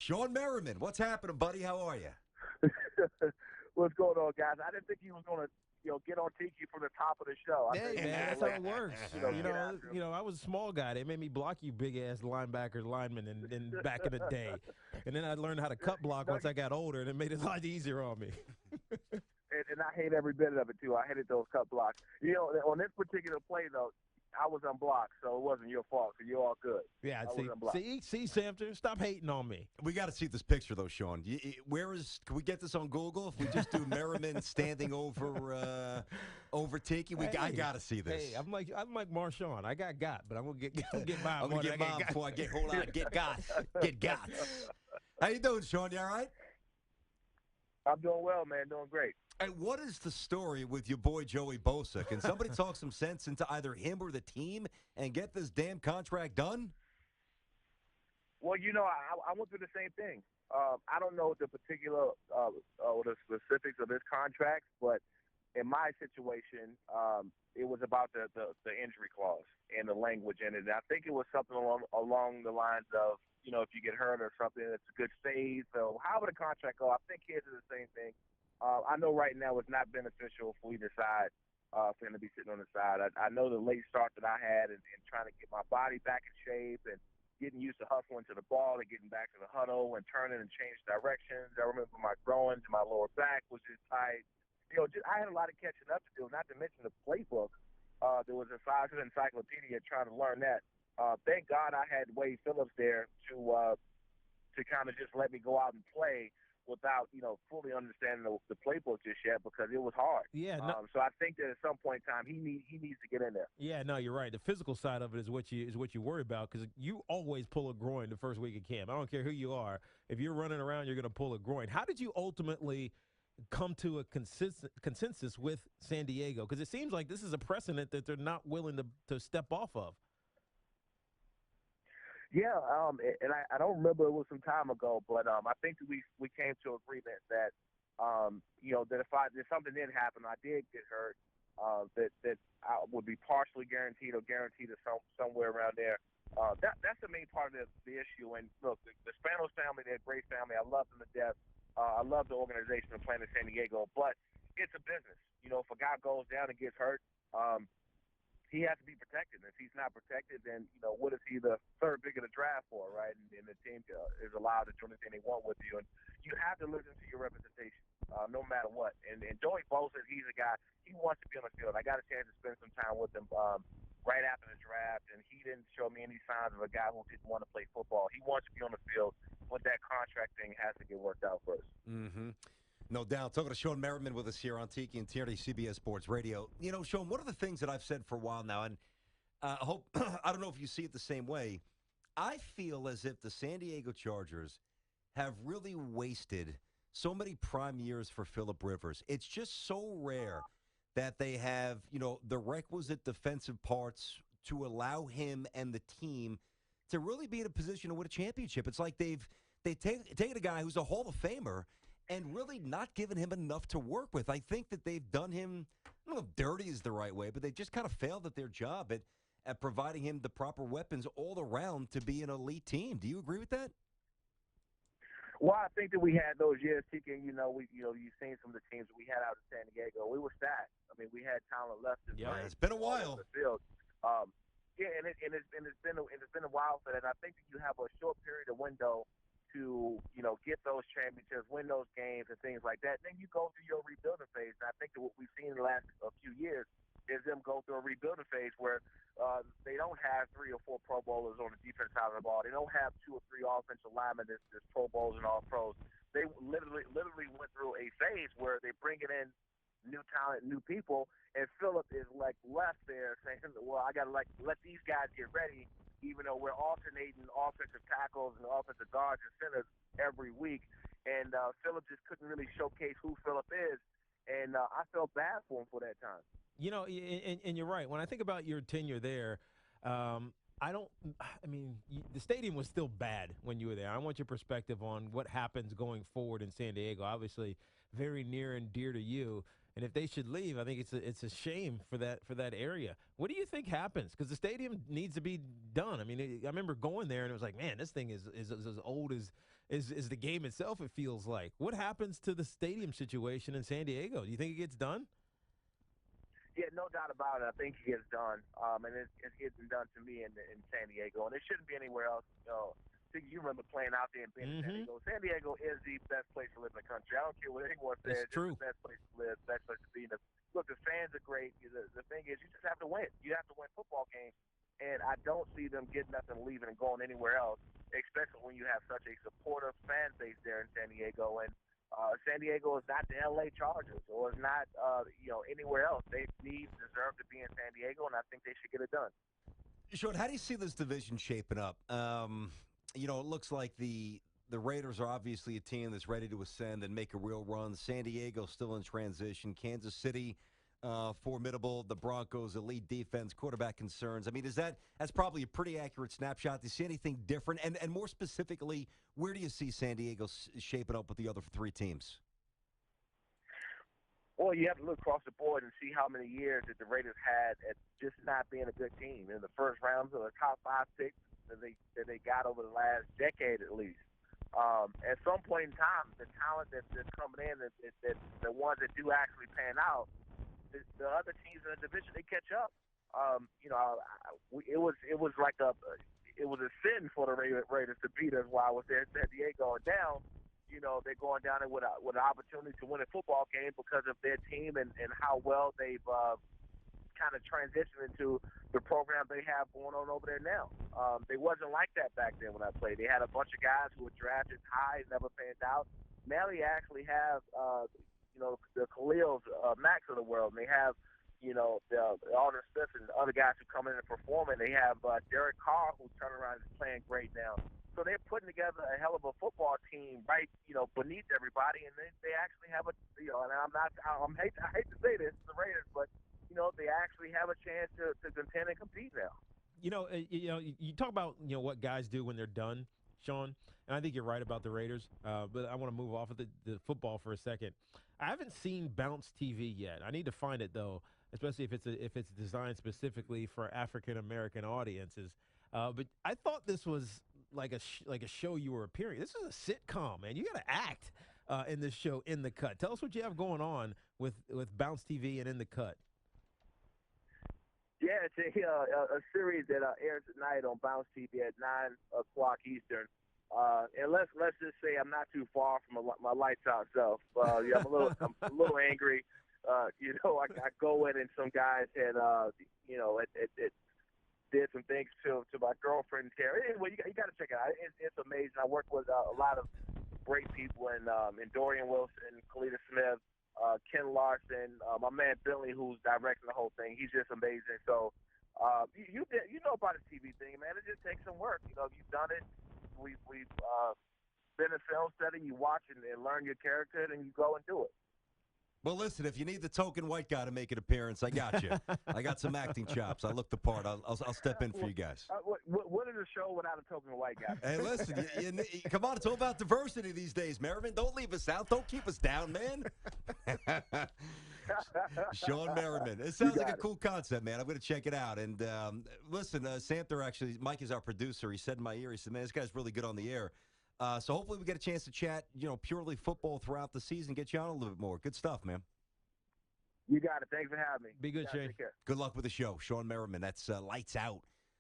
Shawne Merriman, what's happening, buddy? How are you? What's going on, guys? I didn't think he was going to, get on Tiki from the top of the show. I Hey, think man, that's how it works. get after him. I was a small guy. They made me block you big-ass linebackers, linemen in back in the day. And then I learned how to cut block once I got older, and it made it a lot easier on me. And I hate every bit of it, too. I hated those cut blocks. On this particular play, though, I was unblocked, so it wasn't your fault, so you're all good. Yeah, I was unblocked. see, Samter, stop hating on me. We got to see this picture, though, Sean. Can we get this on Google? If we just do Merriman standing over Tiki, I got to see this. Hey, I'm like Marshawn. I got, but I'm gonna get mine. I'm going to get mine before I get hold on. Get got. How you doing, Sean? You all right? I'm doing well, man. Doing great. And what is the story with your boy Joey Bosa? Can somebody talk some sense into either him or the team and get this damn contract done? Well, I went through the same thing. I don't know the particular or the specifics of his contract, but in my situation, it was about the injury clause and the language in it. And I think it was something along the lines of, if you get hurt or something, it's a good phase. So however the contract go, I think his is the same thing. I know right now it's not beneficial for either side for him to be sitting on the side. I know the late start that I had and trying to get my body back in shape and getting used to hustling to the ball and getting back to the huddle and turning and changing directions. I remember my groins and my lower back was just tight. I had a lot of catching up to do, not to mention the playbook. There was a size encyclopedia trying to learn that. Thank God I had Wade Phillips there to kind of just let me go out and play without, fully understanding the playbook just yet because it was hard. Yeah. So I think that at some point in time he needs to get in there. Yeah, no, you're right. The physical side of it is what you worry about because you always pull a groin the first week of camp. I don't care who you are. If you're running around, you're going to pull a groin. How did you ultimately come to a consensus with San Diego? Because it seems like this is a precedent that they're not willing to step off of. Yeah, and I don't remember, it was some time ago, but I think that we came to agreement that that if something did happen, I did get hurt, that I would be partially guaranteed or guaranteed or somewhere around there. That's the main part of the issue. And look, the Spanos family, they're a great family. I love them to death. I love the organization of playing in San Diego, but it's a business. If a guy goes down and gets hurt, he has to be protected. If he's not protected, then, what is he the third pick of the draft for, right? And the team is allowed to do anything they want with you. And you have to listen to your representation, no matter what. And Joey Bosa, he's a guy, he wants to be on the field. I got a chance to spend some time with him right after the draft, and he didn't show me any signs of a guy who didn't want to play football. He wants to be on the field, but that contract thing has to get worked out first. Mm-hmm. No doubt. Talking to Shawne Merriman with us here on Tiki and Tierney, CBS Sports Radio. Shawne, one of the things that I've said for a while now, and I hope I don't know if you see it the same way. I feel as if the San Diego Chargers have really wasted so many prime years for Phillip Rivers. It's just so rare that they have, the requisite defensive parts to allow him and the team to really be in a position to win a championship. It's like they take a guy who's a Hall of Famer and really not given him enough to work with. I think that they've done him, I don't know if dirty is the right way, but they just kind of failed at their job at providing him the proper weapons all around to be an elite team. Do you agree with that? Well, I think that we had those years, Tiki, you've seen some of the teams we had out in San Diego. We were stacked. I mean, we had talent left. Yeah, it's been a while. The field. And it's been a while for that. And I think that you have a short period of window to get those championships, win those games, and things like that. Then you go through your rebuilding phase. And I think that what we've seen in the last few years is them go through a rebuilding phase where they don't have 3 or 4 Pro Bowlers on the defense side of the ball. They don't have 2 or 3 offensive linemen that's Pro Bowls and all pros. They literally went through a phase where they're bringing in new talent, new people, and Phillip is like left there saying, well, I got to let these guys get ready, even though we're alternating offensive tackles and offensive guards and centers every week. And Phillip just couldn't really showcase who Phillip is, and I felt bad for him for that time. And you're right. When I think about your tenure there, I don't. I mean, the stadium was still bad when you were there. I want your perspective on what happens going forward in San Diego. Obviously, very near and dear to you. And if they should leave, I think it's a shame for that area. What do you think happens? Because the stadium needs to be done. I mean, I remember going there and it was like, man, this thing is as old as the game itself. It feels like. What happens to the stadium situation in San Diego? Do you think it gets done? Yeah, no doubt about it. I think it gets done, and it's getting done to me in San Diego, and it shouldn't be anywhere else. You remember playing out there and being in San Diego. San Diego is the best place to live in the country. I don't care what anyone says. It's true. It's the best place to live, best place to be. Look, the fans are great. The thing is, you just have to win. You have to win football games, and I don't see them getting up and leaving and going anywhere else, especially when you have such a supportive fan base there in San Diego. And San Diego is not the LA Chargers or is not anywhere else. They deserve to be in San Diego, and I think they should get it done. Shawne, how do you see this division shaping up? It looks like the Raiders are obviously a team that's ready to ascend and make a real run. San Diego still in transition. Kansas City, formidable. The Broncos, elite defense, quarterback concerns. I mean, that's probably a pretty accurate snapshot. Do you see anything different? And more specifically, where do you see San Diego shaping up with the other three teams? Well, you have to look across the board and see how many years that the Raiders had at just not being a good team. In the first rounds of the top 5 picks that they got over the last decade at least. At some point in time, the talent that's coming in, that the ones that do actually pan out, the other teams in the division, they catch up. It was like a sin for the Raiders to beat us while I was there in San Diego. And now, they're going down there with an opportunity to win a football game because of their team and how well they've kind of transitioned into the program they have going on over there now. They wasn't like that back then when I played. They had a bunch of guys who were drafted high, never panned out. Now they actually have, the Khalil Max of the world, and they have, the Alden Smith and other guys who come in and perform, and they have Derek Carr, who's turning around and is playing great now. So they're putting together a hell of a football team right, beneath everybody, and they actually have and I hate to say this, the Raiders, but, they actually have a chance to contend and compete now. You talk about what guys do when they're done, Shawne, and I think you're right about the Raiders. But I want to move off of the football for a second. I haven't seen Bounce TV yet. I need to find it though, especially if it's designed specifically for African American audiences. But I thought this was like a show you were appearing. This is a sitcom, man. You got to act in this show, In the Cut. Tell us what you have going on with Bounce TV and In the Cut. Yeah, it's a series that airs at night on Bounce TV at 9 o'clock Eastern. And let's just say I'm not too far from my lights out self. I'm a little angry. I go in and some guys had it did some things to my girlfriend Terry. Anyway, you got to check it out. It's amazing. I work with a lot of great people in Dorian Wilson, Kalita Smith, Ken Larson, my man Billy, who's directing the whole thing. He's just amazing. So you know about the TV thing, man. It just takes some work. You've done it. We've been in film study. You watch and learn your character, and you go and do it. Well, listen, if you need the token white guy to make an appearance, I got you. I got some acting chops. I look the part. I'll step in for you guys. What is a show without a token white guy? Hey, listen, you, come on. It's all about diversity these days, Merriman. Don't leave us out. Don't keep us down, man. Shawne Merriman. It sounds like a cool concept, man. I'm going to check it out. And listen, Santher, actually, Mike is our producer. He said in my ear, he said, man, this guy's really good on the air. So hopefully we get a chance to chat, purely football throughout the season, get you on a little bit more. Good stuff, man. You got it. Thanks for having me. Be good, Shane. Good luck with the show. Shawne Merriman, that's Lights Out.